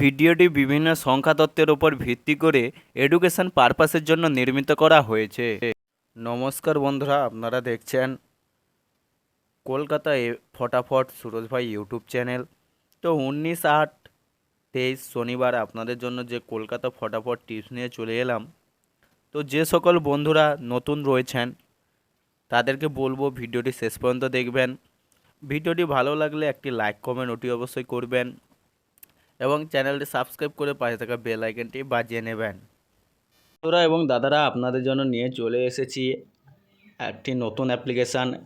ভিডিওটি বিভিন্ন সংখ্যা তত্ত্বের উপর ভিত্তি করে এডুকেশন পারপাসের জন্য নির্মিত করা হয়েছে। নমস্কার বন্ধুরা, আপনারা দেখছেন কলকাতা ফটাফট সুরজ ভাই ইউটিউব চ্যানেল। তো 19/8/23 শনিবার আপনাদের জন্য যে কলকাতা ফটাফট টিপস নিয়ে চলে এলাম। তো যে সকল বন্ধুরা নতুন রয়েছেন তাদেরকে বলবো ভিডিওটি শেষ পর্যন্ত দেখবেন। ভিডিওটি ভালো লাগলে একটি লাইক কমেন্ট অতি অবশ্যই করবেন এবং চ্যানেলটি সাবস্ক্রাইব করে পাশে থাকা বেল আইকনটি বাজিয়ে নেবেন। বন্ধুরা এবং দাদারা, আপনাদের জন্য নিয়ে চলে এসেছি একটি নতুন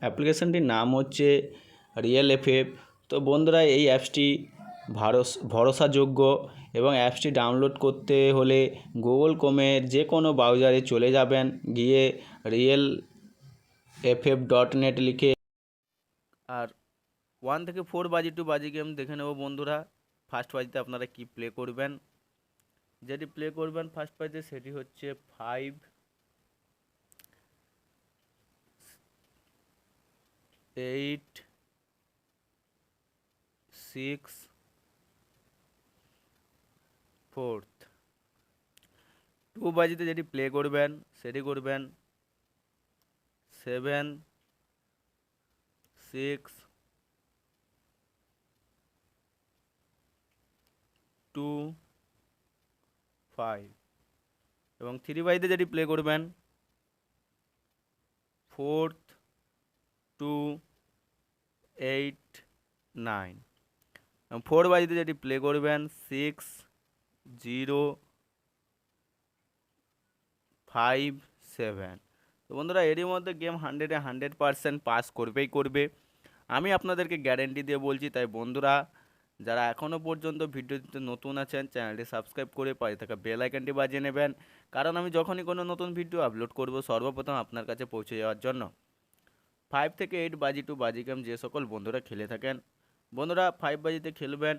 অ্যাপ্লিকেশানটির নাম হচ্ছে রিয়েল এফএফ। তো বন্ধুরা, এই অ্যাপসটি ভরসাযোগ্য এবং অ্যাপসটি ডাউনলোড করতে হলে গুগল ক্রোমের যে কোনো ব্রাউজারে চলে যাবেন, গিয়ে realff.net লিখে আর 1 থেকে 4 বাজি গেম দেখে নেব। বন্ধুরা, ফার্স্ট বাজিতে আপনারা কি প্লে করবেন, যেটি প্লে করবেন ফার্স্ট বাজিতে সেটি হচ্ছে 5 8 6 4। 2 বাজিতে যেটি প্লে করবেন সেটি করবেন 7 6 2 5। এবং 3 বাজিতে যেটি প্লে করবেন 4 2 8 9। এবং 4 বাজিতে যেটি প্লে করবেন 6 0 5 7। তো বন্ধুরা, এরই মধ্যে গেম 100% পাস করবে। আমি আপনাদেরকে গ্যারেন্টি দিয়ে বলছি। তাই বন্ধুরা, যারা এখনও পর্যন্ত ভিডিওতে নতুন আছেন, চ্যানেলটি সাবস্ক্রাইব করে পাশে থাকা বেল আইকনটি বাজিয়ে নেবেন, কারণ আমি যখনই কোনো নতুন ভিডিও আপলোড করব সর্বপ্রথম আপনার কাছে পৌঁছে যাওয়ার জন্য। 5 থেকে 8 বাজি গেম যে সকল বন্ধুরা খেলে থাকেন, বন্ধুরা 5 বাজিতে খেলবেন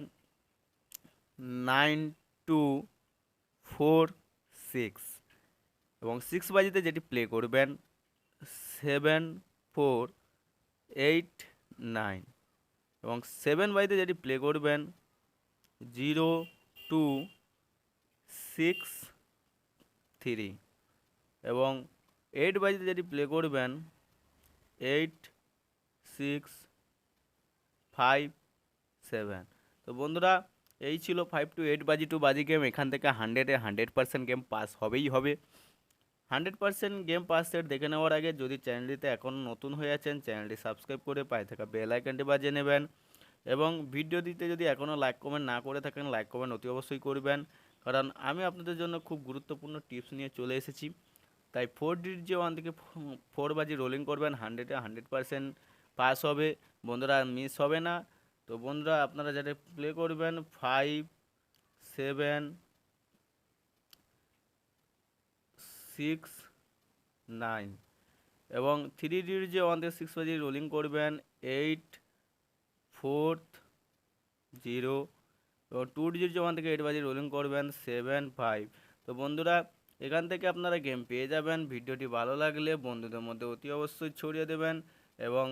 9 2 4 6। এবং 6 বাজিতে যেটি প্লে করবেন 7 4 8 9। এবং 7 বাজিতে যেটি প্লে করবেন 0 2 6 3। এবং 8 বাজিতে যেটি প্লে করবেন 8 6 5 7। তো বন্ধুরা, এই ছিল 5 to 8 বাজি গেম। এখান থেকে 100% গেম পাস হবেই হবে। 100% গেম পাস সেট দেখে নেওয়ার আগে যদি চ্যানেলটিতে এখনও নতুন হয়ে আছেন, চ্যানেলটি সাবস্ক্রাইব করে পাশে থাকা বেল আইকনটি বাজিয়ে নেবেন। এবং ভিডিওটিতে যদি এখনও লাইক কমেন্ট না করে থাকেন, লাইক কমেন্ট অতি অবশ্যই করবেন, কারণ আমি আপনাদের জন্য খুব গুরুত্বপূর্ণ টিপস নিয়ে চলে এসেছি। তাই 4 যে 1 থেকে 4 বাজি রোলিং করবেন, 100% পাস হবে বন্ধুরা, মিস হবে না। তো বন্ধুরা, আপনারা যারা প্লে করবেন 5 7 6 9। এবং 3 যে 1 থেকে 6 বাজি রোলিং করবেন 8 4 0। এবং 2 যে 1 থেকে 8 বাজি রোলিং করবেন 7 5। তো বন্ধুরা, এখান থেকে আপনারা গেম পেয়ে যাবেন। ভিডিওটি ভালো লাগলে বন্ধুদের মধ্যে অতি অবশ্যই ছড়িয়ে দেবেন। এবং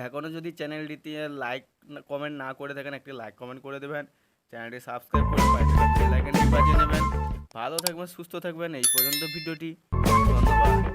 এখনও যদি চ্যানেলটিতে লাইক কমেন্ট না করে থাকেন, একটি লাইক কমেন্ট করে দেবেন, চ্যানেলটি সাবস্ক্রাইব করে বেল আইকনটি বাজিয়ে নেবেন। ভালো থাকবেন, সুস্থ থাকবেন। এই পর্যন্ত ভিডিওটি। ধন্যবাদ।